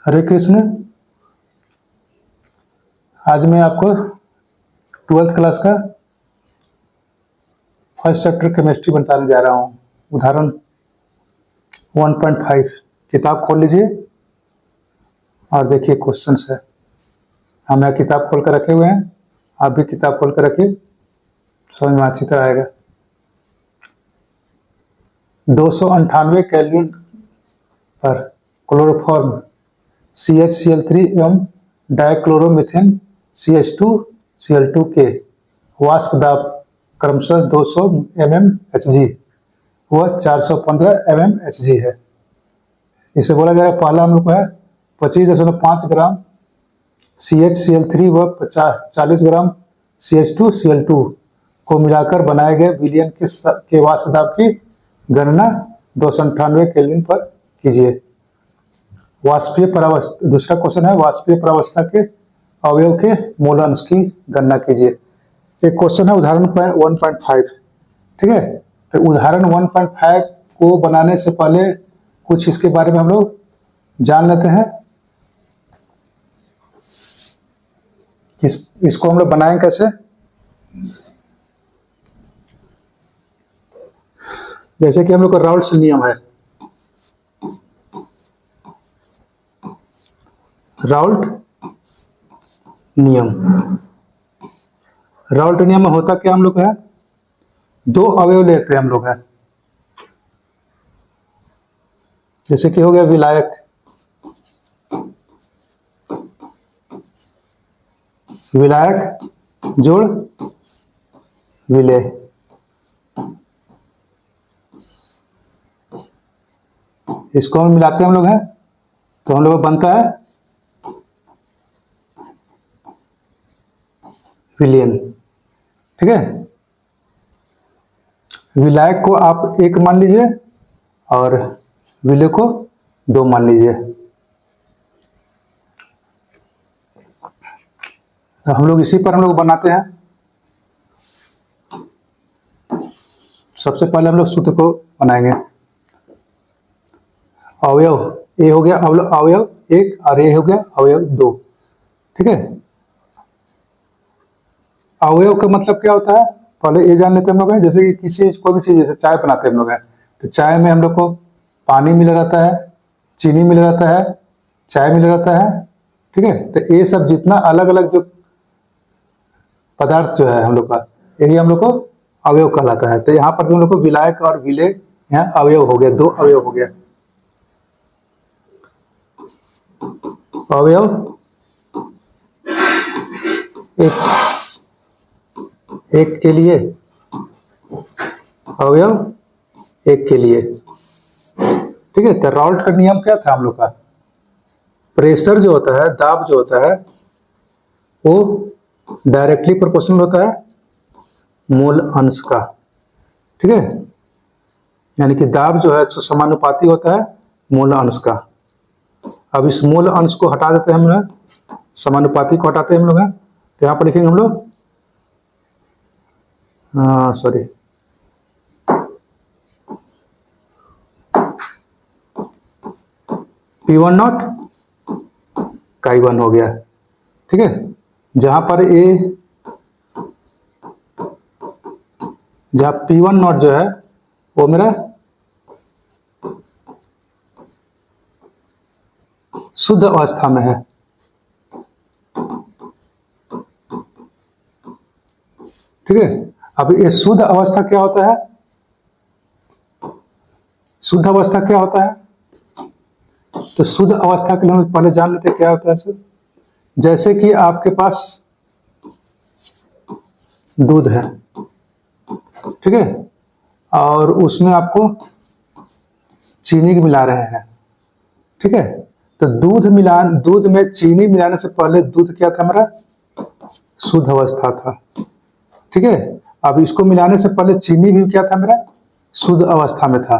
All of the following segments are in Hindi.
हरे कृष्ण। आज मैं आपको 12th क्लास का फर्स्ट चैप्टर केमिस्ट्री बताने जा रहा हूँ। उदाहरण 1.5 किताब खोल लीजिए और देखिए क्वेश्चंस है। हम यहाँ किताब खोल कर रखे हुए हैं, आप भी किताब खोल कर रखिए, समझ में अच्छी तरह आएगा। 298 केल्विन पर क्लोरोफॉर्म CHCl3 एवं डाइक्लोरोमीथेन CH2Cl2 के वाष्प दाब क्रमशः 200 mmHg व 415 mmHg है। इसे बोला जाएगा, पहला हम लोग को है 25.5 ग्राम CHCl3 व 40 ग्राम CH2Cl2 को मिलाकर बनाए गए विलयन के वाष्प दाब की गणना 298 केल्विन पर कीजिए। वाष्पीय परावस्था, दूसरा क्वेश्चन है वाष्पीय परावस्था के अवयव के मोल अंश की गणना कीजिए। एक क्वेश्चन है उदाहरण 1.5, ठीक है। तो उदाहरण 1.5 को बनाने से पहले कुछ इसके बारे में हम लोग जान लेते हैं। इसको हम लोग बनाएंगे कैसे। जैसे कि हम लोग का राउल्ट्स नियम है, राउल्ट नियम में होता क्या हम लोग है, दो अवयव लेते हैं हम लोग है। जैसे कि हो गया विलायक, जोड़ विलेय। इसको हम मिलाते हैं हम लोग हैं, तो हम लोग बनता है विलयन, ठीक है। विलायक को आप 1 मान लीजिए और विलेय को 2 मान लीजिए। तो हम लोग इसी पर हम लोग बनाते हैं। सबसे पहले हम लोग सूत्र को बनाएंगे। अवयव ए हो गया अवयव 1 और ए हो गया अवयव 2, ठीक है। अवयव का मतलब क्या होता है, पहले ये जान लेते हैं हम लोग। जैसे कि किसी कोई भी चीज, जैसे चाय बनाते हैं हम लोग हैं, तो चाय में हम लोग को पानी मिला रहता है, चीनी मिला रहता है, चाय मिला रहता है, ठीक है। तो ये सब जितना अलग अलग जो पदार्थ जो है हम लोग का, यही हम लोग को अवयव कहलाता है। तो यहाँ पर भी हम लोग को विलायक और विलेय यहाँ अवयव हो गया, 2 अवयव हो गया। अवयव एक के लिए, अवयव 1 के लिए, ठीक है। तो राउल्ट का नियम क्या था हम लोग का, प्रेशर जो होता है, दाब जो होता है, वो डायरेक्टली प्रोपोर्शनल होता है मोल अंश का, ठीक है। यानी कि दाब जो है समानुपाती होता है मोल अंश का। अब इस मोल अंश को हटा देते हैं हम लोग, समानुपाती को हटाते हैं हम लोग हैं। तो यहाँ पर लिखेंगे हम लोग P1 Chi1 हो गया, ठीक है। जहां P1 जो है वो मेरा शुद्ध अवस्था में है, ठीक है। अब ये शुद्ध अवस्था क्या होता है, शुद्ध अवस्था क्या होता है, तो शुद्ध अवस्था के लिए हम पहले जान लेते हैं क्या होता है सर। जैसे कि आपके पास दूध है, ठीक है, और उसमें आपको चीनी मिला रहे हैं, ठीक है। तो दूध में चीनी मिलाने से पहले दूध क्या था हमारा, शुद्ध अवस्था था, ठीक है। अब इसको मिलाने से पहले चीनी भी क्या था मेरा, शुद्ध अवस्था में था,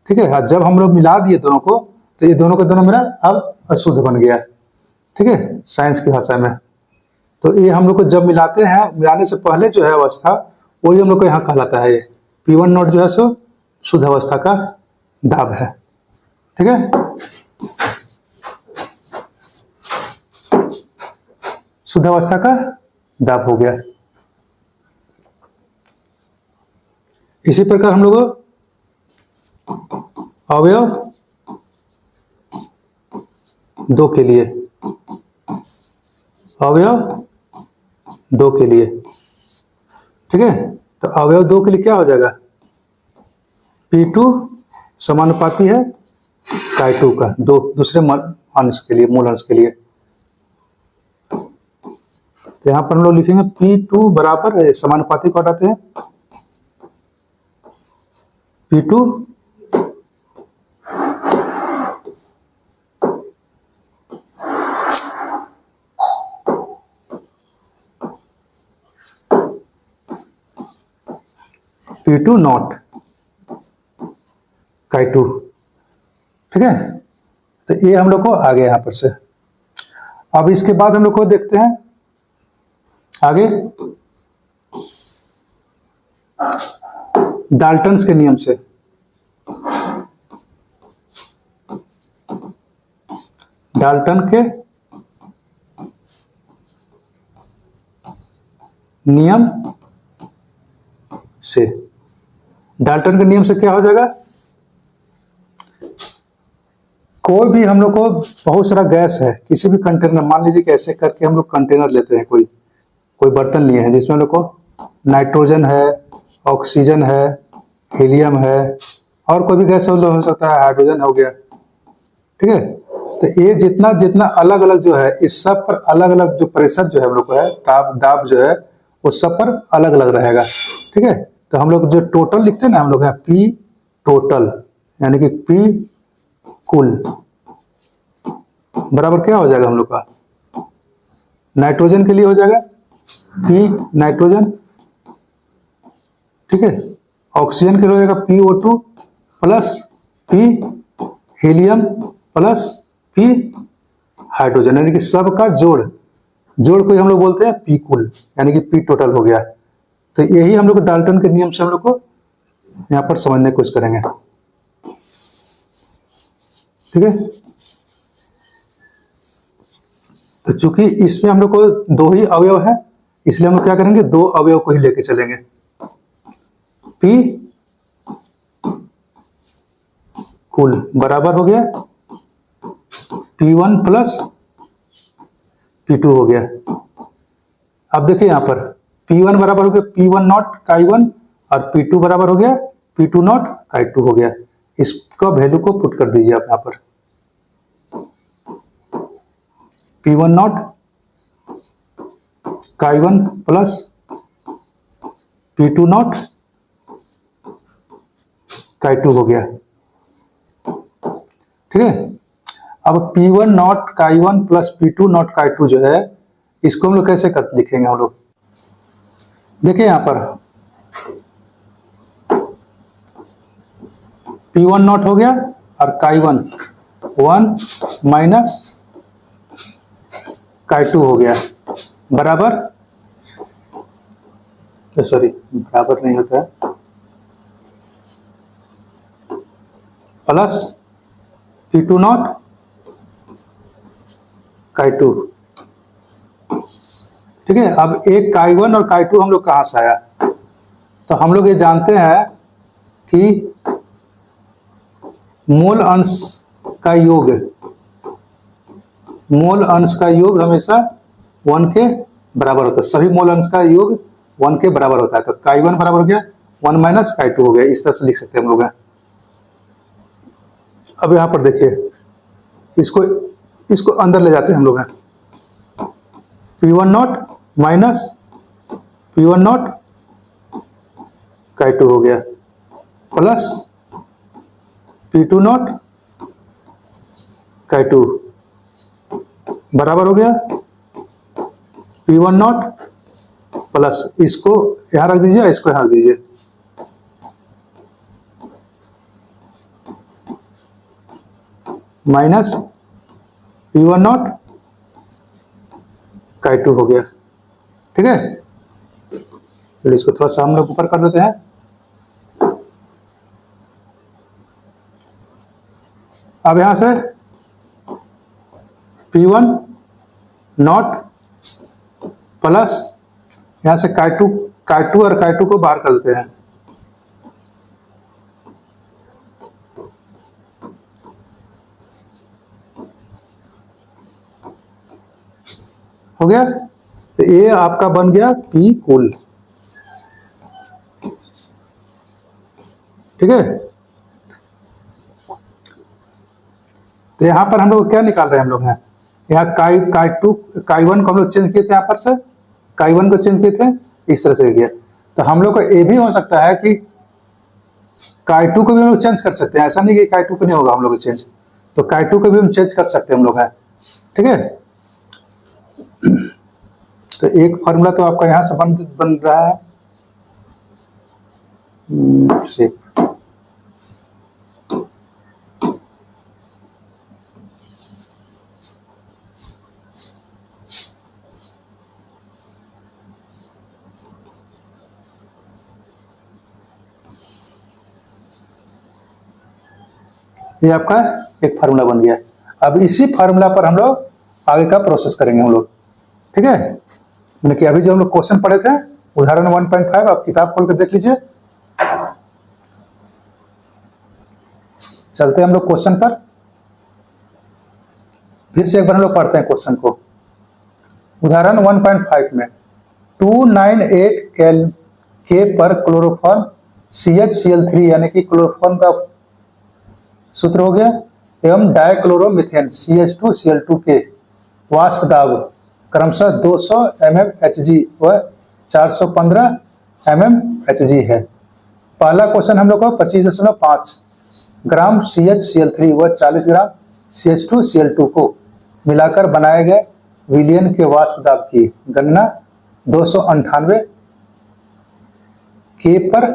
ठीक है। जब हम लोग मिला दिए दोनों को, तो ये दोनों का दोनों मेरा अब अशुद्ध बन गया, ठीक है, साइंस की भाषा में। तो ये हम लोग को जब मिलाते हैं, मिलाने से पहले जो है अवस्था, वही हम लोग को यहाँ कहलाता है। ये P1 जो है सो शुद्ध अवस्था का दाब है, ठीक है। शुद्ध अवस्था का दाब हो गया। इसी प्रकार हम लोग अवयव 2 के लिए, अवयव 2 के लिए, ठीक है। तो अवयव 2 के लिए क्या हो जाएगा, P2 समानुपाती है Chi2 का दूसरे अंश के लिए, मूल अंश के लिए। तो यहां पर हम लोग लिखेंगे P2 बराबर, समानुपाती को हटाते हैं, P2 P2 नॉट Chi2, ठीक है। तो ये हम लोग को आ गया यहां पर से। अब इसके बाद हम लोग को देखते हैं आगे डाल्टन्स के नियम से। डाल्टन के नियम से, डाल्टन के नियम से क्या हो जाएगा, कोई भी हम लोग को बहुत सारा गैस है, किसी भी कंटेनर, मान लीजिए कि ऐसे करके हम लोग कंटेनर लेते हैं, कोई बर्तन लिए हैं जिसमें हम लोग को नाइट्रोजन है, ऑक्सीजन है, हीलियम है, और कोई भी गैस हो सकता है, हाइड्रोजन हो गया, ठीक है। तो ये जितना जितना अलग अलग जो है, इस सब पर अलग अलग जो प्रेशर जो है हम लोग को है, दाब जो है, उस सब पर अलग अलग रहेगा, ठीक है। तो हम लोग जो टोटल लिखते हैं ना, हम लोग है P टोटल, यानी कि P कुल बराबर क्या हो जाएगा हम लोग का, नाइट्रोजन के लिए हो जाएगा P नाइट्रोजन, ठीक है। ऑक्सीजन के लिए हो जाएगा PO2 plus P helium plus P hydrogen, यानी कि सबका जोड़ को हम लोग बोलते हैं P कुल, यानी कि P टोटल हो गया। तो यही हम लोग डाल्टन के नियम से हम लोग को यहाँ पर समझने की कोशिश करेंगे, ठीक है। तो चूंकि इसमें हम लोग को 2 ही अवयव है, इसलिए हम लोग क्या करेंगे, 2 अवयव को ही लेके चलेंगे। P कुल बराबर हो गया P1 प्लस P2 हो गया। अब देखिए यहां पर P1 बराबर हो गया P1 नॉट Chi1 और P2 बराबर हो गया P2 नॉट Chi2 हो गया। इसका वैल्यू को पुट कर दीजिए आप यहां पर, P1 not Chi1 plus P2 not Chi2 हो गया, ठीक है। अब P1 not Chi1 plus P2 not Chi2 जो है, इसको हम लोग कैसे लिखेंगे हम लोग, देखिए यहां पर P1 नॉट हो गया और Chi1 1 माइनस Chi2 हो गया, बराबर, सॉरी बराबर नहीं होता है, प्लस P2 नॉट Chi2, ठीक है। अब एक Chi1 और Chi2 हम लोग कहां से आया, तो हम लोग ये जानते हैं कि मोल अंश का योग हमेशा 1 के बराबर होता है, सभी मोल अंश का योग 1 के बराबर होता है। तो Chi1 बराबर हो गया 1 माइनस Chi2 हो गया, इस तरह से लिख सकते हैं हम लोग। अब यहां पर देखिए, इसको अंदर ले जाते हैं हम लोग, P1 not minus P1 not Chi2 हो गया, प्लस P2 नॉट Chi2 बराबर हो गया P1 नॉट प्लस, इसको यहां रख दीजिए, इसको यहां रख दीजिए, माइनस P1 नॉट Chi2 हो गया, ठीक है। फिर इसको थोड़ा सा हम लोग ऊपर कर देते हैं। अब यहां से P1 नॉट प्लस यहाँ से Ki2 और Ki2 को बाहर कर देते हैं। हो गया, तो ये आपका बन गया P कुल। ठीक है, तो यहाँ पर हम लोग क्या निकाल रहे हैं, हम लोग यहाँ Ki1 को हम लोग चेंज किए थे, यहाँ पर से Ki1 को चेंज किए थे, इस तरह से गया। तो हम लोग को ये भी हो सकता है कि Ki2 को भी हम लोग चेंज कर सकते हैं, ऐसा नहीं कि Ki2 को नहीं होगा हम लोग चेंज, तो Ki2 को भी हम चेंज कर सकते हैं हम लोग है। ठीक है, तो एक फार्मूला तो आपका यहां से बन रहा है। ये आपका एक फार्मूला बन गया। अब इसी फार्मूला पर हम लोग आगे का प्रोसेस करेंगे हम लोग। ठीक है, मैंने कि अभी जो हम लोग क्वेश्चन पढ़े थे उदाहरण 1.5, आप किताब खोल कर देख लीजिए। चलते हैं हम लोग क्वेश्चन पर, फिर से एक बार हम लोग पढ़ते हैं क्वेश्चन को। उदाहरण 1.5 में 298 K पर क्लोरोफॉर्म CHCl3 यानी कि क्लोरोफॉर्म का सूत्र हो गया, एवं डाइक्लोरोमीथेन CH2Cl2 के वाष्प दाब क्रमशः 200 mmHg व 415 mmHg है। पहला क्वेश्चन हम लोग को 25.5 ग्राम CHCl3 व 40 ग्राम CH2Cl2 को मिलाकर बनाए गए विलयन के वाष्प दाब की गणना 298 K पर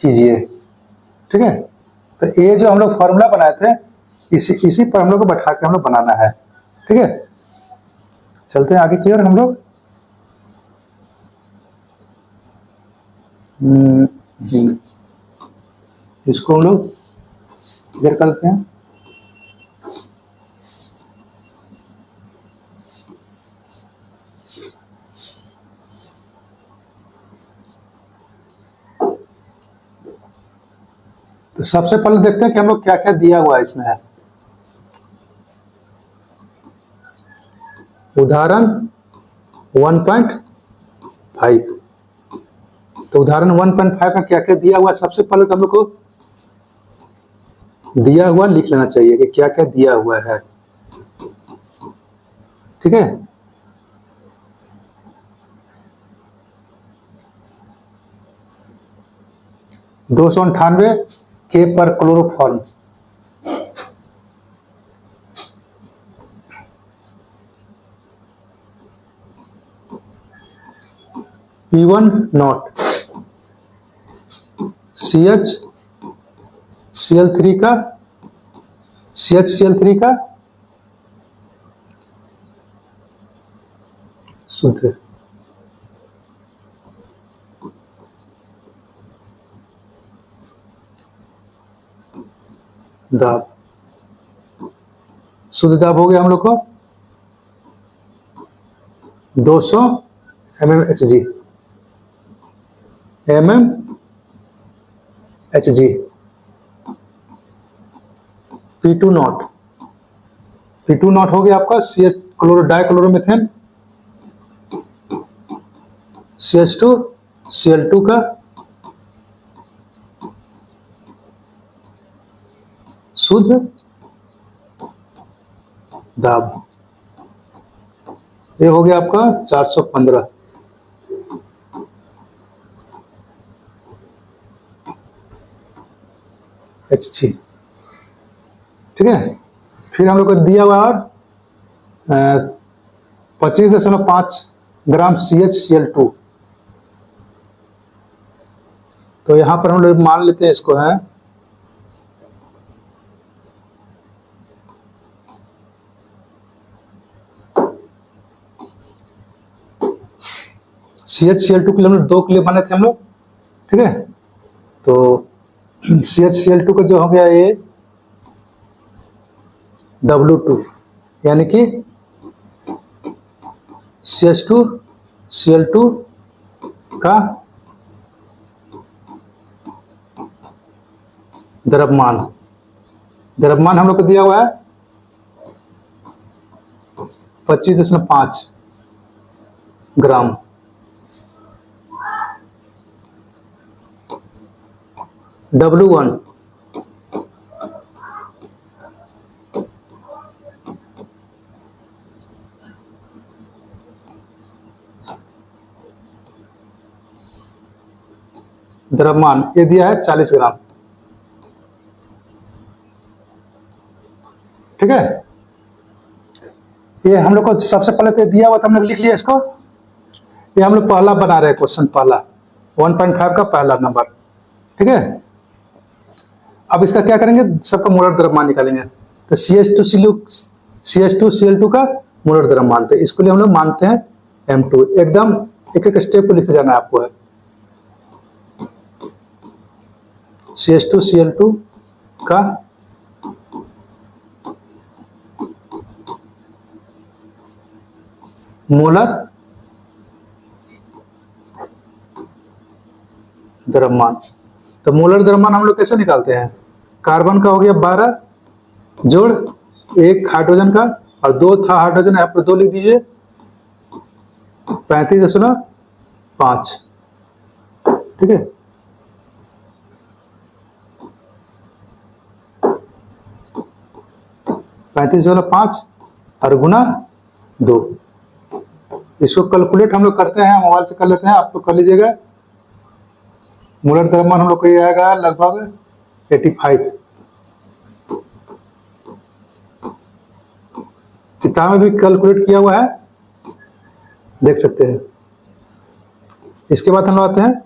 कीजिए। ठीक है, तो ये जो हम लोग फॉर्मूला बनाए थे इसी पर हम लोग को बैठा के हम लोग बनाना है। ठीक है, चलते हैं आगे। क्लियर हम लोग इसको हम लोग क्लियर करते हैं। तो सबसे पहले देखते हैं कि हम लोग क्या क्या दिया हुआ है इसमें है। उदाहरण 1.5, तो उदाहरण 1.5 में क्या क्या दिया हुआ है, सबसे पहले तो हम लोग को दिया हुआ लिख लेना चाहिए कि क्या क्या दिया हुआ है। ठीक है, $298 K पर क्लोरोफॉर्म, P1 नॉट CHCl3 का सूत्र दाब, शुद्ध दाब हो गया हम लोग को 200 mmHg। P2 नॉट हो गया आपका डाइक्लोरोमीथेन CH2Cl2 का शुद्ध दाब, ये हो गया आपका 415 Hg। ठीक है, फिर हम लोग को दिया हुआ और 25.5 ग्राम CHCl2, तो यहां पर हम लोग मान लेते हैं इसको है CHCl2 के लिए हम लोग 2 के लिए बने थे हम लोग। ठीक है, तो CHCl2 का जो हो गया ये W2 यानी कि CH2Cl2 का द्रव्यमान हम लोग को दिया हुआ है 25.5 ग्राम। W1 द्रव्यमान ये दिया है 40 ग्राम। ठीक है, ये हम लोग को सबसे पहले तो दिया हुआ था, हमने लिख लिया इसको। ये हम लोग पहला बना रहे हैं क्वेश्चन, पहला 1.5 का पहला नंबर। ठीक है, अब इसका क्या करेंगे, सबका मोलर द्रव्यमान निकालेंगे। तो CH2Cl2 का मोलर द्रव्यमान, तो इसके लिए हम लोग मानते हैं M2। एकदम एक एक स्टेप को लिखते जाना है आपको है। CH2Cl2 का मोलर द्रव्यमान। तो मोलर द्रव्यमान हम लोग कैसे निकालते हैं, कार्बन का हो गया 12 जोड़ 1 हाइड्रोजन का, और 2 था हाइड्रोजन, यहाँ पर 2 लिख दीजिए, 35.5। ठीक है, पैंतीस वाला 5 और गुना 2। इसको कैलकुलेट हम लोग करते हैं, मोबाइल से कर लेते हैं, आप लोग कर लीजिएगा। मोलर द्रव्यमान हम लोग को ये आएगा लगभग 85। किताब में भी कैलकुलेट किया हुआ है, देख सकते हैं। इसके बाद हम लोग आते हैं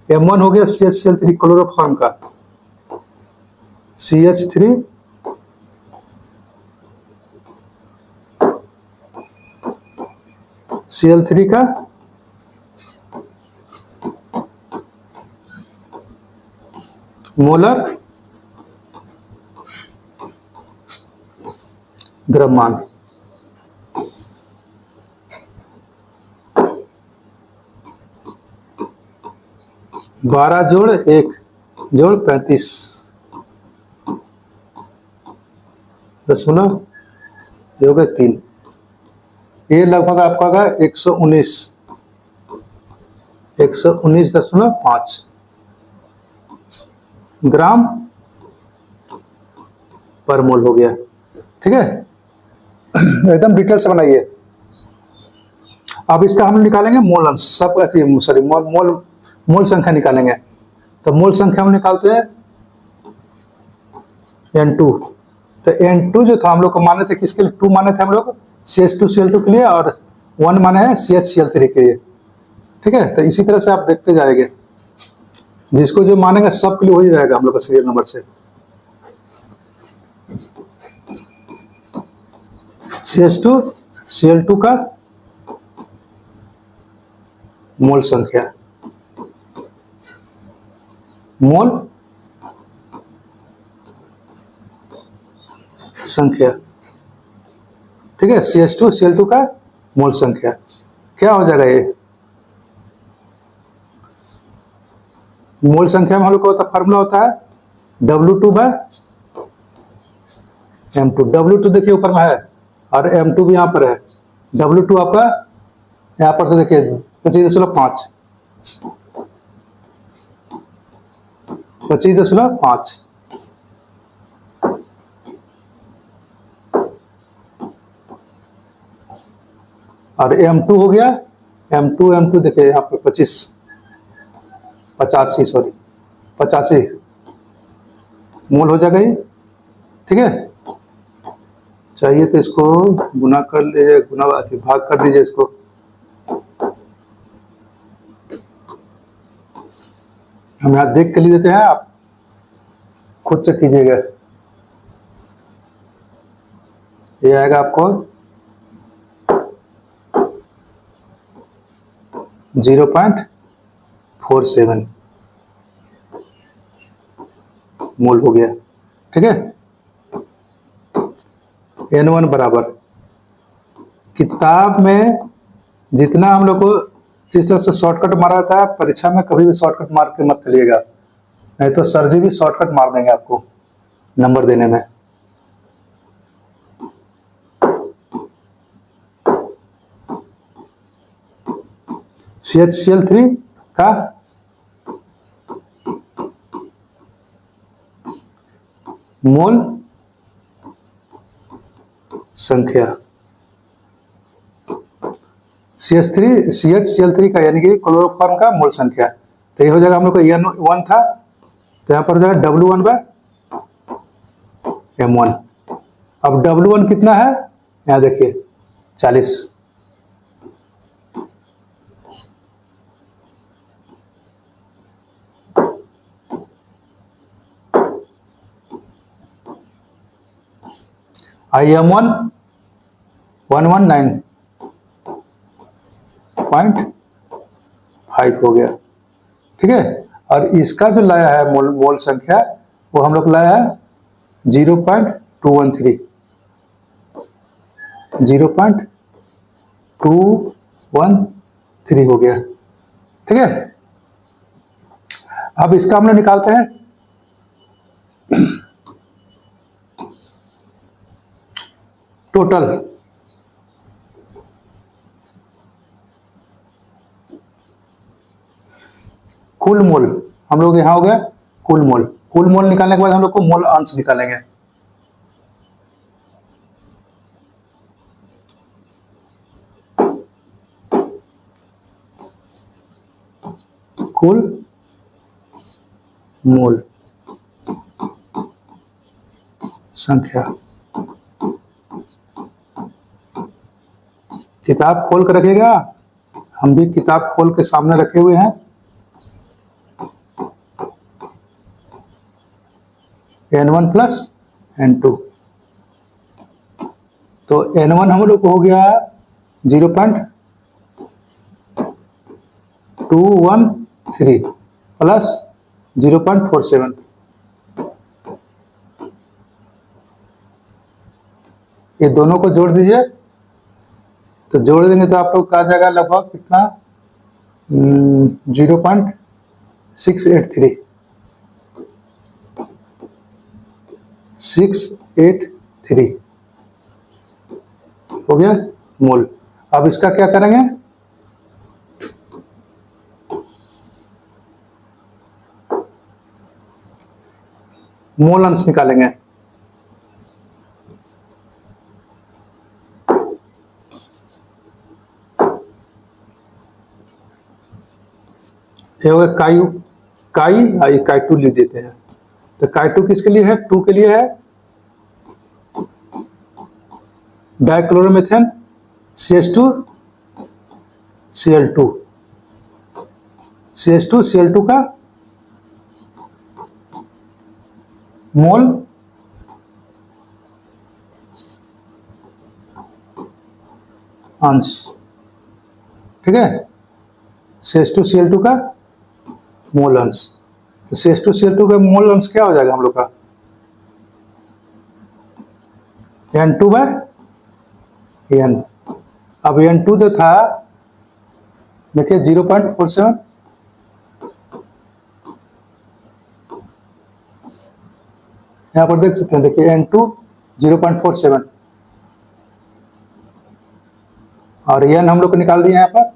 M1 हो गया CH3 क्लोरोफॉर्म का, CH3 Cl3 का मोलर द्रव्यमान। बारह जोड़ 1 जोड़ 35.3, ये लगभग आपका होगा 119.5 ग्राम पर मोल हो गया। ठीक है, एकदम डिटेल से बनाइए। अब इसका हम निकालेंगे मोल अंश, सब सॉरी मोल संख्या निकालेंगे। तो मोल संख्या हम निकालते हैं N2। तो N2 जो था हम लोग को माने थे किसके लिए, 2 माने थे हम लोग CH2Cl2 के लिए, और 1 माने हैं CHCl3 के लिए। ठीक है, तो इसी तरह से आप देखते जाएंगे, जिसको जो मानेंगे सब के लिए वही रहेगा हम लोग का सीरियल नंबर से। CH2Cl2 का मोल संख्या, ठीक है, CH2Cl2 का मोल संख्या क्या हो जाएगा, ये मोल संख्या में हम लोग का फार्मूला होता है W2/M2। W2 देखिए ऊपर में है और M2 भी यहाँ पर है। W2 आपका यहाँ पर से देखिए 25.5 और M2 हो गया, M2 देखिए यहाँ पर 85 मोल हो जाएगा ये। ठीक है, चाहिए तो इसको गुना कर लीजिए, भाग कर दीजिए इसको। हम यहाँ देख के लिए देते हैं, आप खुद से कीजिएगा। ये आएगा आपको 0.47 मोल हो गया। ठीक है, N1 बराबर किताब में जितना हम लोग को जिस तरह से शॉर्टकट मारा जाता है, परीक्षा में कभी भी शॉर्टकट मार के मत चलिएगा, नहीं तो सर जी भी शॉर्टकट मार देंगे आपको नंबर देने में। CHCl3 का मोल संख्या, CHCl3 का यानी कि क्लोरोफॉर्म का मोल संख्या, तो ये हो जाएगा हम लोग को N1 था, तो यहाँ पर जो है W1/M1। अब W1 कितना है, यहाँ देखिए 40। IM1 119.5 हो गया, ठीक है। और इसका जो लाया है मोल संख्या, वो हम लोग लाया है 0.213 0.213 हो गया, ठीक है। अब इसका हम लोग निकालते हैं टोटल। कुल मोल हम लोग यहां हो गया कुल मोल निकालने के बाद हम लोग को मोल अंश निकालेंगे। कुल मोल संख्या, किताब खोल कर रखिएगा, हम भी किताब खोल के सामने रखे हुए हैं। N1 प्लस N2, तो N1 हम लोग को हो गया 0.213 प्लस 0.47, ये दोनों को जोड़ दीजिए, तो जोड़ देंगे तो आप लोग का आ जाएगा लगभग कितना 0.683 हो गया मोल। अब इसका क्या करेंगे, मोल अंश निकालेंगे। ये हो गया काई2 लिख देते हैं, तो काई2 किसके लिए है, 2 के लिए है, डाइक्लोरोमीथेन CH2Cl2 का मोल अंश, ठीक है, CH2Cl2 का मोल अंश। तो CH2Cl2 का मोल अंश क्या हो जाएगा हम लोग का N2/N। अब N2 जो था देखिए 0.47, यहाँ पर देख सकते हैं, देखिए N2 0.47 और N हम लोग को निकाल दिया यहाँ पर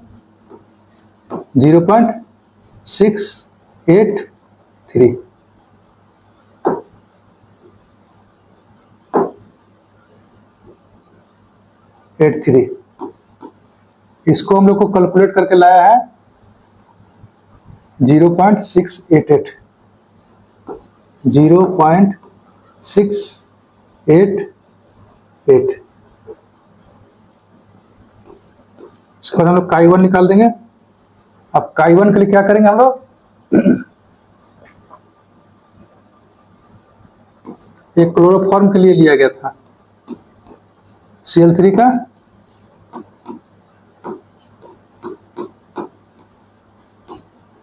0.683। इसको हम लोग को कैलकुलेट करके लाया है 0.688 इसके बाद हम लोग काई1 निकाल देंगे। अब काई1 के लिए क्या करेंगे हम लोग, एक क्लोरोफॉर्म के लिए लिया गया था Cl3 का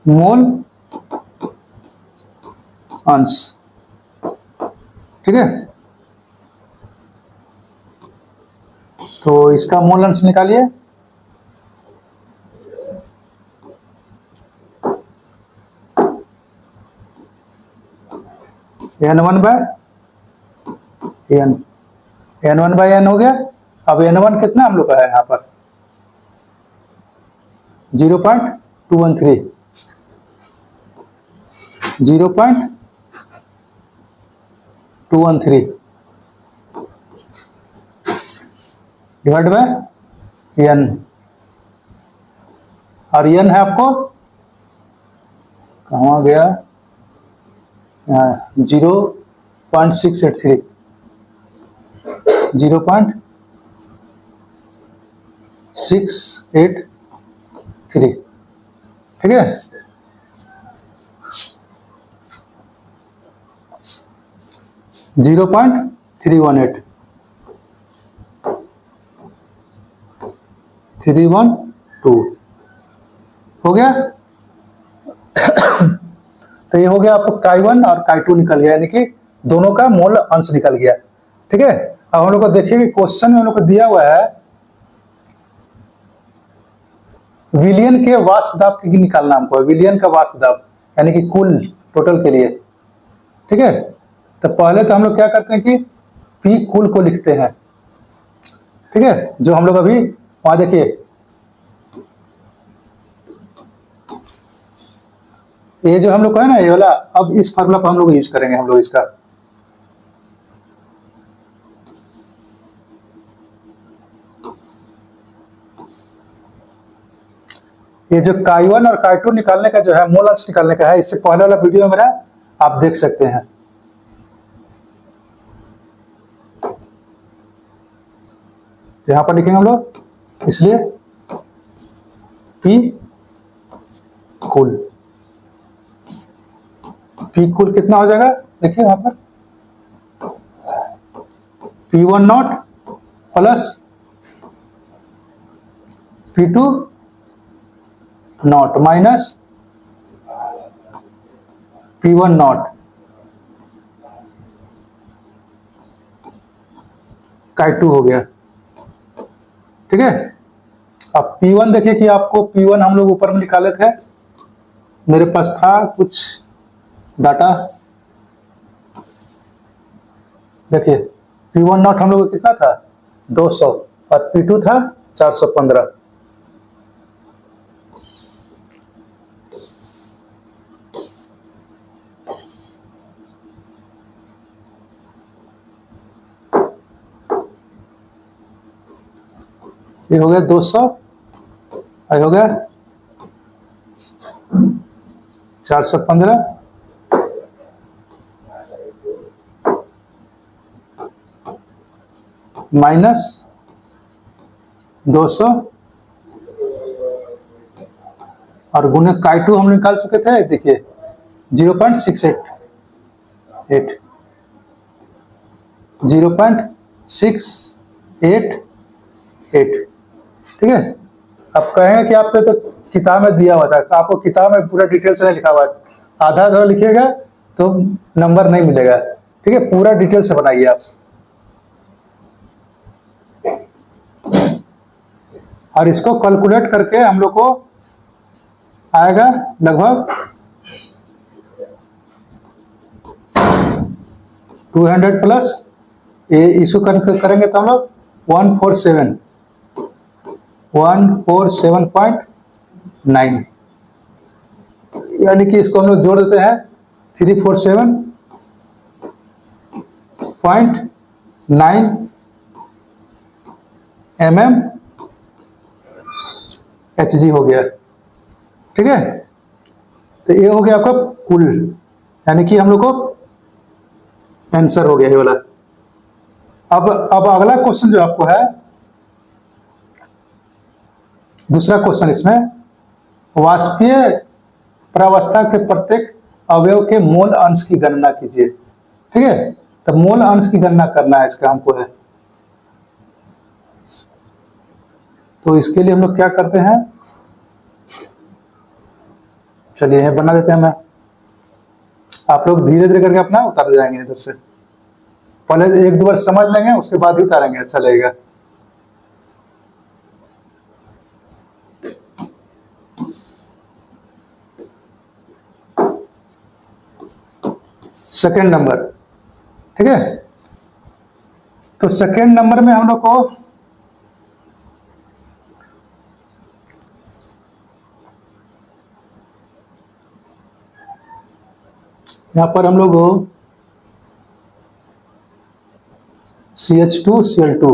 मोल अंश, ठीक है। तो इसका मोल अंश निकालिए। N1 bye N1 bye N हो गया। अब N1 कितना हम लोग का है यहाँ पर 0.213 डिवाइड बाय N, और N है आपको कहाँ गया 0.683 ठीक है। जीरो पॉइंट 318 हो गया। तो ये हो गया आपको काई1 और काई2 निकल गया, यानी कि दोनों का मोल अंश निकल गया। ठीक है। अब हम लोग को देखिए कि क्वेश्चन में हम लोग को दिया हुआ है विलियन के वाष्प दाब की निकालना हमको, विलियन का वाष्प दाब यानी कि कुल टोटल के लिए। ठीक है। तो पहले तो हम लोग क्या करते हैं कि पी कुल को लिखते हैं। ठीक है, जो हम लोग अभी वहां देखिए ये जो हम लोग को है ना ये वाला, अब इस फार्मूला पर हम लोग यूज करेंगे हम लोग इसका। ये जो काई1 और काई2 निकालने का जो है मोल अंश निकालने का है, इससे पहले वाला वीडियो में मेरा आप देख सकते हैं। यहां पर लिखेंगे हम लोग, इसलिए पी कुल कितना हो जाएगा देखिए वहां पर P1 not plus P2 not minus P1 not काई2 हो गया। ठीक है। अब P1 देखिए कि आपको P1 हम लोग ऊपर में निकाले थे, मेरे पास था कुछ डाटा। देखिए P1 नॉट हम लोग कितना था 200 और P2 था 415। ये हो गया 200, ये हो गया 415 माइनस 200 और गुने काई2 हम निकाल चुके थे, देखिए 0.688 ठीक है। अब कहेंगे कि आपने तो किताब में दिया हुआ था, आपको किताब में पूरा डिटेल से नहीं लिखा हुआ है, आधा आधा लिखिएगा तो नंबर नहीं मिलेगा। ठीक है, पूरा डिटेल से बनाइए आप। और इसको कैलकुलेट करके हम लोग को आएगा लगभग 200 प्लस ये इशू करेंगे तो हम लोग 147.9 यानी कि इसको हम लोग जोड़ देते हैं 347.9 mm Hg हो गया। ठीक है। तो ये हो गया आपका कुल, यानी कि हम लोग को आंसर हो गया ये वाला। अब अगला क्वेश्चन जो आपको है, दूसरा क्वेश्चन इसमें वाष्पीय प्रावस्था के प्रत्येक अवयव के मोल अंश की गणना कीजिए। ठीक है। तो मोल अंश की गणना करना है इसका हमको है। तो इसके लिए हम लोग क्या करते हैं, चलिए यह बना देते हैं। मैं आप लोग धीरे धीरे करके अपना उतार जाएंगे इधर से, पहले एक दो बार समझ लेंगे उसके बाद ही उतारेंगे, अच्छा लगेगा। सेकेंड नंबर, ठीक है। तो सेकेंड नंबर में हम लोग को यहां पर हम लोग CH2Cl2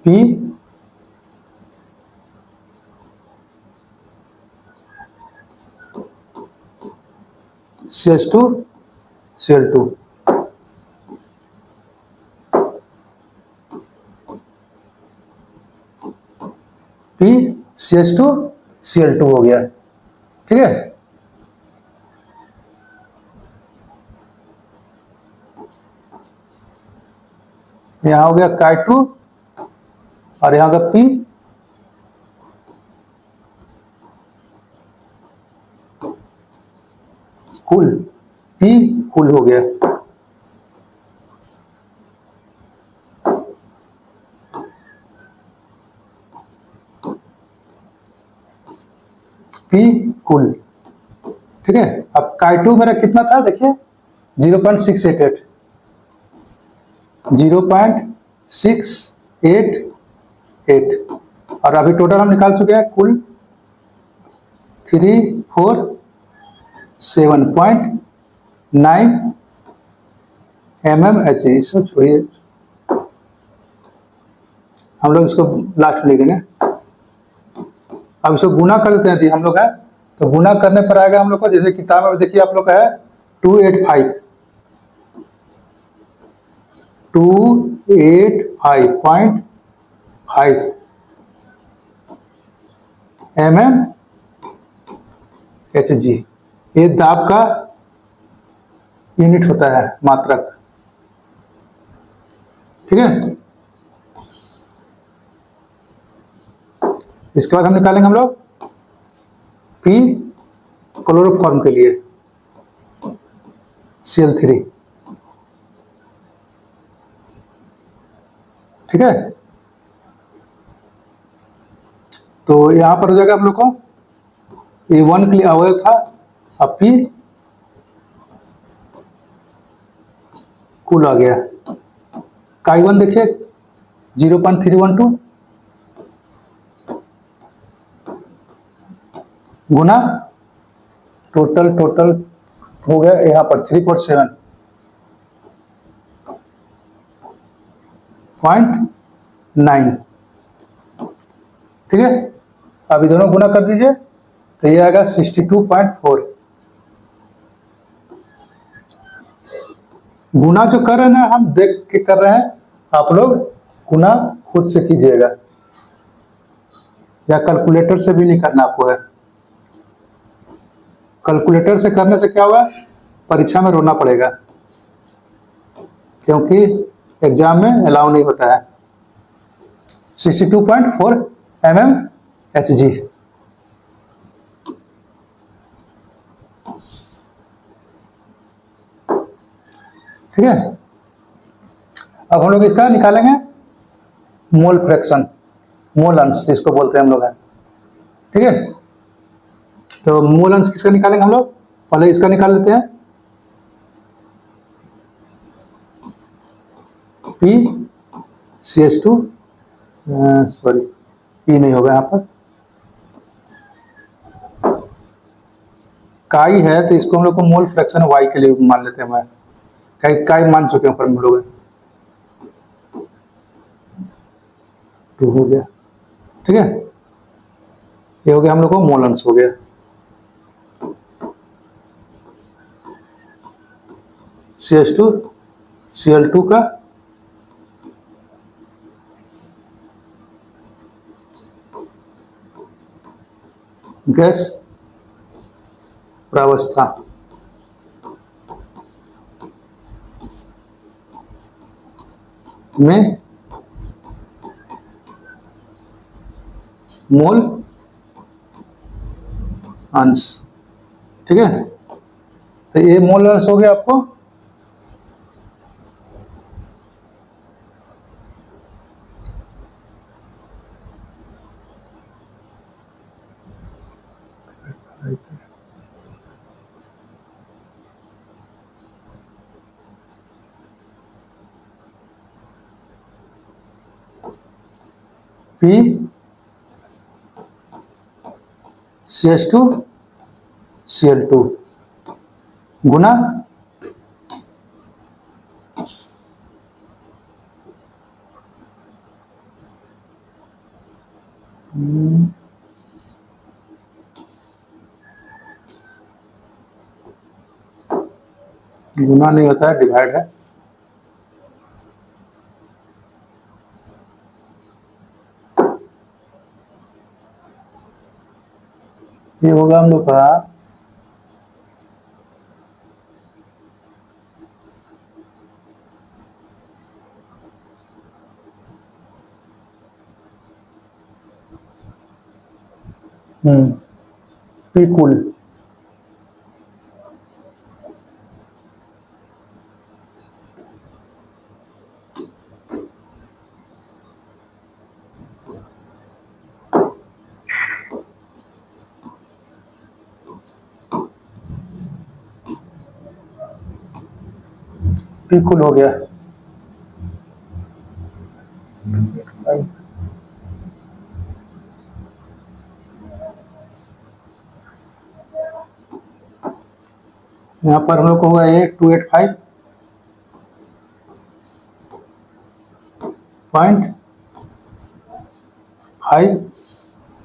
P CH2Cl2 P CH2Cl2 हो गया, ठीक है। यहां हो गया Ki2 और यहां का P कुल, P कुल हो गया। P कुल, ठीक है। अब Ki2 मेरा कितना था देखिए 0.688, 0.688 और अभी टोटल हम निकाल चुके हैं कुल 347.9 mmHg। इसको छोड़िए, हम लोग इसको लास्ट में लिख देंगे। अब इसको गुना कर देते हैं, हम लोग है तो गुना करने पर आएगा हम लोग को, जैसे किताब में देखिए आप लोग का है 285.5 mmHg, ये दाब का यूनिट होता है, मात्रक, ठीक है। इसके बाद हम निकालेंगे हम लोग P क्लोरोफॉर्म के लिए Cl3, ठीक है। तो यहां पर हो जाएगा हम लोग को A1 के लिए अवयव था, अब P कुल आ गया। Ki1 देखिए 0.312 गुना टोटल हो गया यहाँ पर 3.7.9, ठीक है। अभी दोनों गुना कर दीजिए तो ये आएगा 62.4। गुना जो कर रहे हैं ना, हम देख के कर रहे हैं, आप लोग गुना खुद से कीजिएगा या कैलकुलेटर से भी नहीं करना आपको है। कैलकुलेटर से करने से क्या हुआ, परीक्षा में रोना पड़ेगा, क्योंकि एग्जाम में अलाउ नहीं होता है। 62.4 mmHg, ठीक है। अब हम लोग इसका निकालेंगे मोल फ्रैक्शन, मोल अंश जिसको बोलते हैं हम लोग है, ठीक है। तो मोल अंश किसका निकालेंगे हम लोग, पहले इसका निकाल लेते हैं P CH2, सॉरी P नहीं होगा यहाँ पर, काई है तो इसको हम लोग को मोल फ्रैक्शन Y के लिए मान लेते हैं। मैं काई मान चुके हैं पर हम लोग 2 हो गया, ठीक है। ये हो गया हम लोग को मोल अंश हो गया। CH2 Cl2 का गैस प्रावस्था में मोल अंश, ठीक है। तो ये मोल अंश हो गया आपको पी CH2 Cl2 गुना गुना नहीं होता है, डिवाइड है। ये होगा हम लोग का पी कुल पी कुल हो गया। यहाँ पर हम लोग को होगा ये 285.5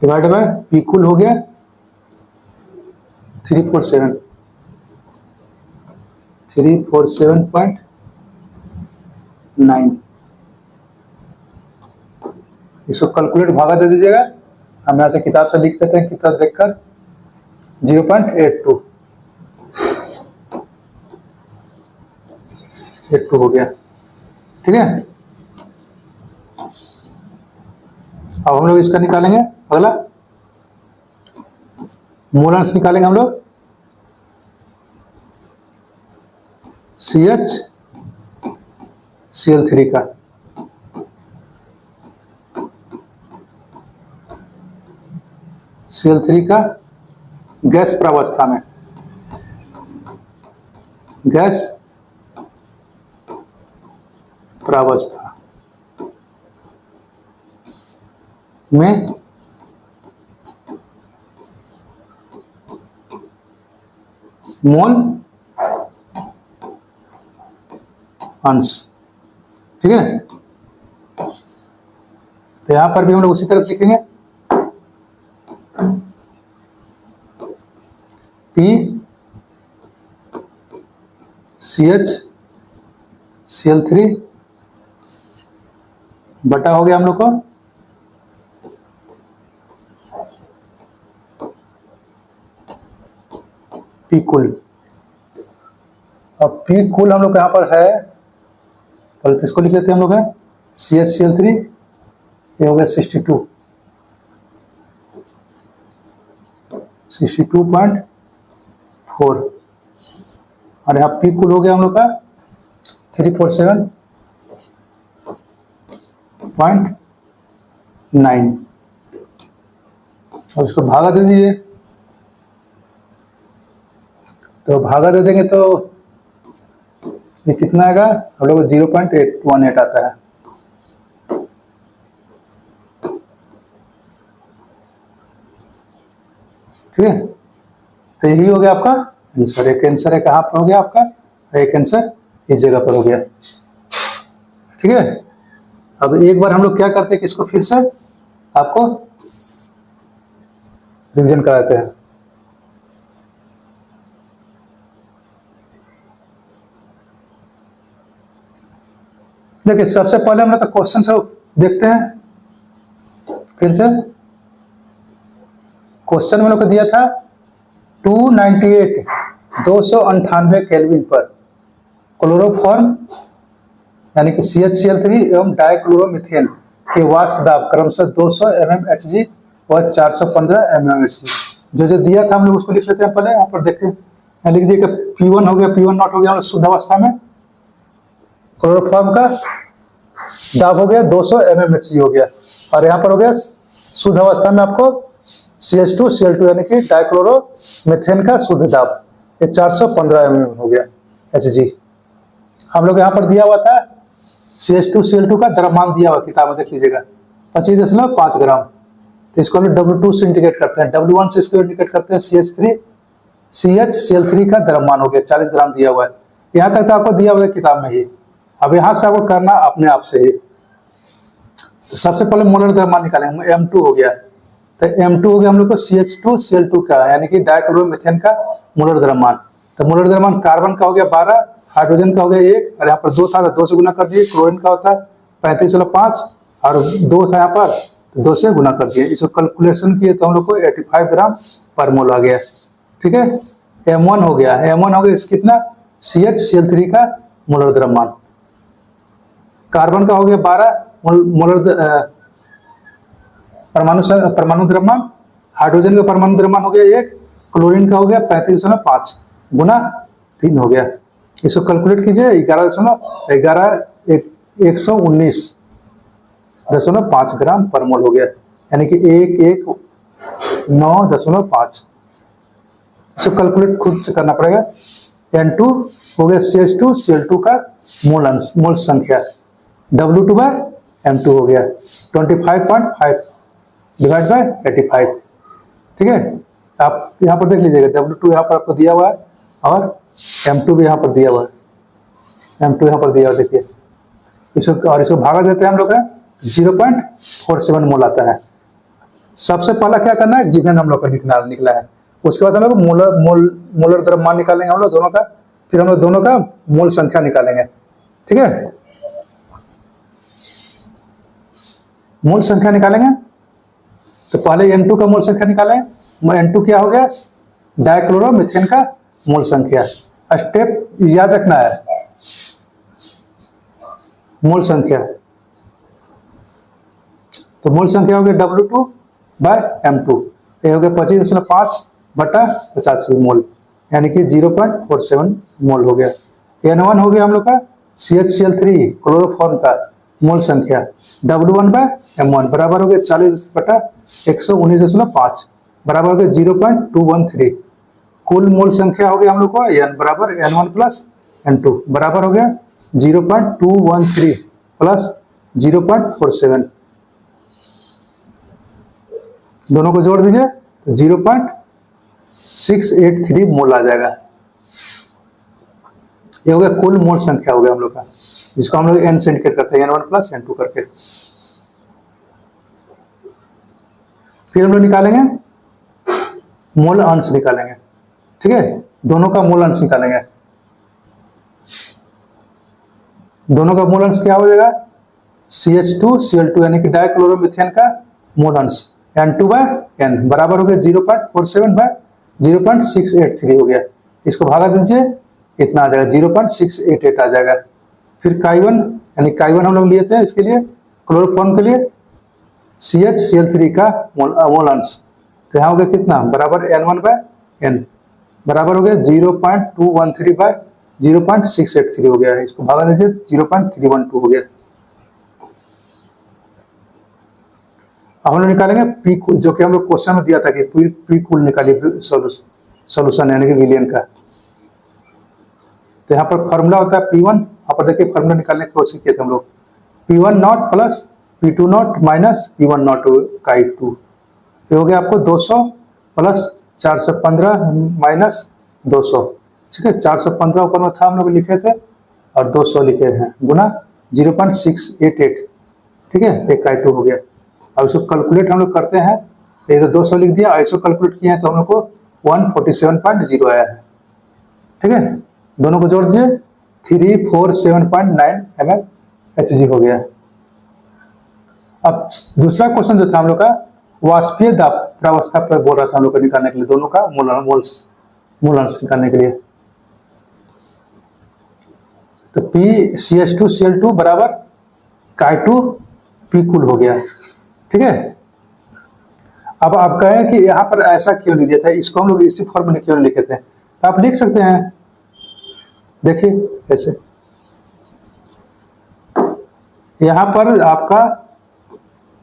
डिवाइड बाय पी कुल हो गया 347.9। इसको कैलकुलेट भागा दे दीजिएगा। हम यहाँ से किताब से लिख देते हैं, किताब देखकर 0.82 हो गया। ठीक है, अब हम लोग इसका निकालेंगे। अगला मोलर्स निकालेंगे हम लोग। CH Cl3 का Cl3 का गैस प्रावस्था में, गैस प्रावस्था में मोल अंश। ठीक है, तो यहां पर भी हम लोग उसी तरह से लिखेंगे पी CH Cl3 बटा हो गया हम लोग को पी कुल। अब पी कुल हम लोग यहाँ पर है, पहले तो इसको लिख लेते हैं हम लोग है CH Cl3, ये हो गया 62.4 और यहाँ पी कुल हो गया हम लोग का 347.9। और इसको भागा दे दीजिए, तो भागा दे देंगे तो ये कितना आएगा हम लोग 0.818 आता है। ठीक है, तो यही हो गया आपका आंसर। एक आंसर है कहाँ पर हो गया आपका, एक आंसर इस जगह पर हो गया। ठीक है, अब एक बार हम लोग क्या करते हैं कि इसको फिर से आपको रिवीजन कराते हैं। देखिए, सबसे पहले हम लोग तो क्वेश्चन से देखते हैं। फिर से क्वेश्चन में लोग को दिया था 298 केल्विन पर क्लोरोफॉर्म यानी कि CHCl3 एवं डाइक्लोरोमीथेन के वाष्प दाब क्रमशः 200 mmHg और 415 mmHg जो दिया था हम लोग उसको लिख लेते हैं। पहले यहाँ पर देखते हैं, यहाँ लिख दिए कि P1 हो गया, P1 नॉट हो गया शुद्ध अवस्था में, क्लोरोफॉर्म का दाब हो गया 200 mmHg हो गया, और यहाँ पर हो गया शुद्ध अवस्था में आपको CH2 Cl2 यानी कि डाइक्लोरोमीथेन का शुद्ध दाब ये 415 mm हो गया Hg। हम लोग यहाँ पर दिया हुआ था CH2 Cl2 का द्रव्यमान दिया हुआ, किताब में देख लीजिएगा 25.5 ग्राम। तो इसको हम लोग W2 से इंडिकेट करते हैं, W1 से इसको इंडिकेट करते हैं CH3Cl3 का द्रव्यमान हो गया 40 ग्राम दिया हुआ है। यहाँ तक तो आपको दिया हुआ है किताब में ही। अब यहाँ से आपको करना अपने आप से ही। तो सबसे पहले मोलर द्रव्यमान निकालेंगे, M2 हो गया। तो M2 हो गया हम लोग को CH2Cl2 का, यानी कि डाइक्लोरोमीथेन का मोलर द्रव्यमान। तो मोलर द्रव्यमान कार्बन का हो गया 12, हाइड्रोजन का हो गया 1, और यहाँ पर 2 था तो 2 से गुना कर दिए। क्लोरीन का होता है 35.5 और 2 था यहाँ पर तो 2 से गुना कर दिए। इसको कैलकुलेशन किए तो हम लोग को 85 ग्राम पर मोल आ गया। ठीक है, M1 हो गया, M1 हो गया कितना, CH3 का मोलर द्रव्यमान। कार्बन का हो गया 12 मोलर परमाणु द्रव्यमान, हाइड्रोजन का परमाणु द्रव्यमान हो गया 1, क्लोरीन का हो गया 35.5 गुना 3 हो गया। इसको कैलकुलेट कीजिए, 119.5 ग्राम पर मोल हो गया, यानी कि 119.5। इसको कैलकुलेट खुद से करना पड़ेगा। N2 हो गया CH2Cl2 का मोल संख्या, W2/M2 हो गया 25.5 डिवाइड बाय 85। ठीक है, आप यहाँ पर देख लीजिएगा, W2 यहाँ पर आपको दिया हुआ है और M2 भी यहाँ पर दिया हुआ है, M2 यहाँ पर दिया हुआ, देखिए इसको भागा देते हैं हम लोग का 0.47 मोल आता है। सबसे पहला क्या करना है, गिवन हम लोग का निकला है। उसके बाद हम लोग मोलर द्रव्यमान निकालेंगे हम लोग दोनों का, फिर हम लोग दोनों का मोल संख्या निकालेंगे। ठीक है, मोल संख्या निकालेंगे तो पहले N2 का मोल संख्या निकालें। N2 क्या हो गया, डाइक्लोरोमीथेन का मोल संख्या। स्टेप याद रखना है, मोल संख्या। तो मोल संख्या हो गया W2/M2, ये हो गया 25.5/85 मोल, यानी कि 0.47 मोल हो गया। N1 हो गया हम लोग का CHCl3 क्लोरोफॉर्म का मोल संख्या, W1/M1 बराबर हो गया 40/119.5 बराबर हो गया 0.213। कुल मोल संख्या हो गया हम लोग को N बराबर N1 प्लस N2 बराबर हो गया 0.213 प्लस 0.47, दोनों को जोड़ दीजिए तो 0.683 मोल आ जाएगा। ये हो गया कुल मोल संख्या हो गया हम लोग का, जिसको हम लोग N से इंडिकेट करते हैं, N1 प्लस N2 करके। फिर हम लोग निकालेंगे मोल अंश निकालेंगे। ठीक है, दोनों का मोल अंश निकालेंगे। दोनों का मोल अंश क्या हो जाएगा, CH2Cl2 यानी कि डाइक्लोरोमीथेन का मोल अंश N2/N बराबर हो गया 0.47/0.683 हो गया। इसको भागा दीजिए, इतना आ जाएगा 0.688 आ जाएगा। फिर काइवन, यानी काइवन हम लोग लिए थे इसके लिए, क्लोरोफॉर्म के लिए CHCl3 का मोल अंश, तो यहाँ हो गया कितना, बराबर N1/N बराबर हो गया 0.213/0.683 हो गया है। इसको भागा दीजिए 0.312 हो गया। अब हम लोग निकालेंगे पी कुल, जो कि हम लोग क्वेश्चन में दिया था कि पी कुल निकालिए सॉल्यूशन यानी कि विलियन का। तो यहाँ पर फॉर्मूला होता है P1, यहाँ पर देखिए फॉर्मूला निकालने की कोशिश किए थे हम लोग, P1 not plus P2 not minus P1 not का 2, ये हो गया आपको 200 प्लस 415 माइनस 200। ठीक है, 415 ऊपर में था हम लोग लिखे थे और 200 लिखे हैं गुना 0.688। ठीक है, एक का 2 हो गया। अब इसको कैलकुलेट हम लोग करते हैं, इधर 200 लिख दिया, इसको कैलकुलेट किए हैं तो हम लोग को 147.0 आया है। ठीक है, दोनों को जोड़ दीजिए 347.9 ml Hg हो गया। अब दूसरा क्वेश्चन जो था हम लोग का वाष्पीय दाब प्रावस्था पर बोल रहा था हम लोग को निकालने के लिए, दोनों का मोल अंश निकालने के लिए। तो CH2Cl2 बराबर Ki2 P कुल हो गया। ठीक है, अब आप कहें कि यहाँ पर ऐसा क्यों लिख दिया था, इसको हम लोग इसी फॉर्म में क्यों नहीं लिखे थे, तो आप लिख सकते हैं, देखिए ऐसे। यहाँ पर आपका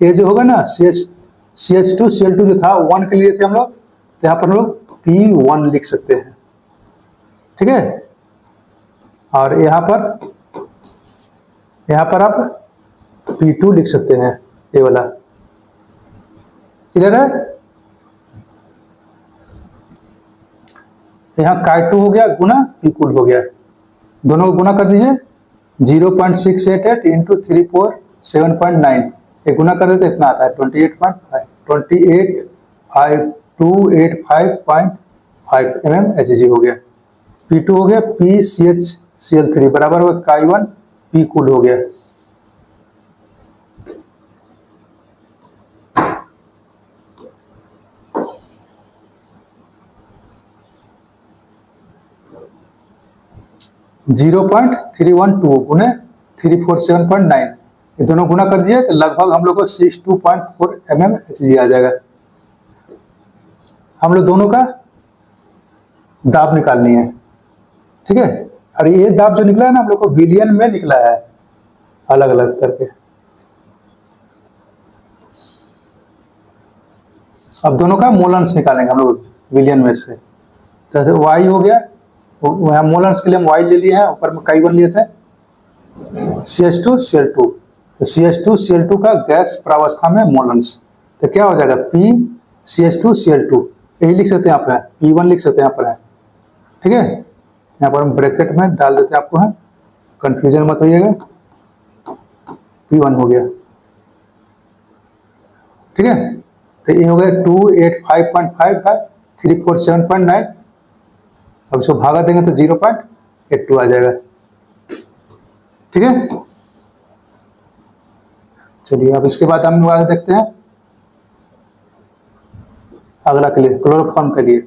ये जो होगा ना CH2Cl2 जो था 1 के लिए थे हम लोग, तो यहाँ पर हम लोग P1 लिख सकते हैं। ठीक है, और यहाँ पर आप P2 लिख सकते हैं, ये वाला क्लियर है? यहाँ Chi2 हो गया गुना P कूल हो गया, दोनों को गुना कर दीजिए 0.688 इंटू 347.9, ये गुना कर देते इतना आता है 28.5 mmHg हो गया। P2 हो गया PCHCl3 बराबर हो गया Chi1 P कूल हो गया। जीरो 0.312 गुने 347.9, ये दोनों गुना कर दिए तो लगभग हम लोग को 62.4 mmHg आ जाएगा। हम लोग दोनों का दाब निकालनी है, ठीक है। और ये दाब जो निकला है ना हम लोग को विलियन में निकला है, अलग अलग करके। अब दोनों का मोलन्स निकालेंगे हम लोग विलियन में से। तो वाई हो गया, वहाँ मोलन्स के लिए हम वाई ले लिए हैं, ऊपर में Chi1 लिए थे CH2Cl2, तो CH2Cl2 का गैस प्रावस्था में मोलन्स, तो क्या हो जाएगा PCH2Cl2, यही लिख सकते हैं आप, P1 लिख सकते हैं यहाँ पर है, ठीक है। यहाँ पर हम ब्रैकेट में डाल देते हैं, आपको है कंफ्यूजन मत होइएगा, P1 हो गया, ठीक है। तो ये हो गया 285.5 347.9, अब इसको भागा देंगे तो 0.82 आ जाएगा, ठीक है। चलिए अब इसके बाद हम आगे देखते हैं अगला के लिए क्लोरोफॉर्म के लिए।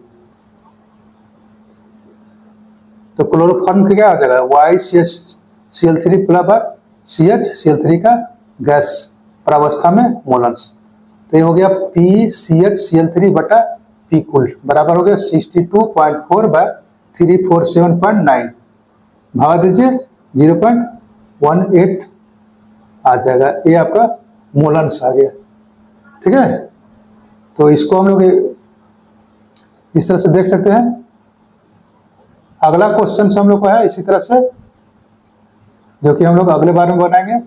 तो क्लोरोफॉर्म का क्या हो जाएगा YCH-Cl3 प्लस CH-Cl3 का गैस प्रावस्था में मोलन्स, तो ये हो गया PCH-Cl3 बटा P कूल बराबर हो गया 62.4/347.9, भागा दीजिए 0.18 आ जाएगा, ये आपका मोलन्स आ गया, ठीक है। तो इसको हम लोग इस तरह से देख सकते हैं। अगला क्वेश्चन हम लोग को है इसी तरह से, जो कि हम लोग अगले बार में बनाएंगे।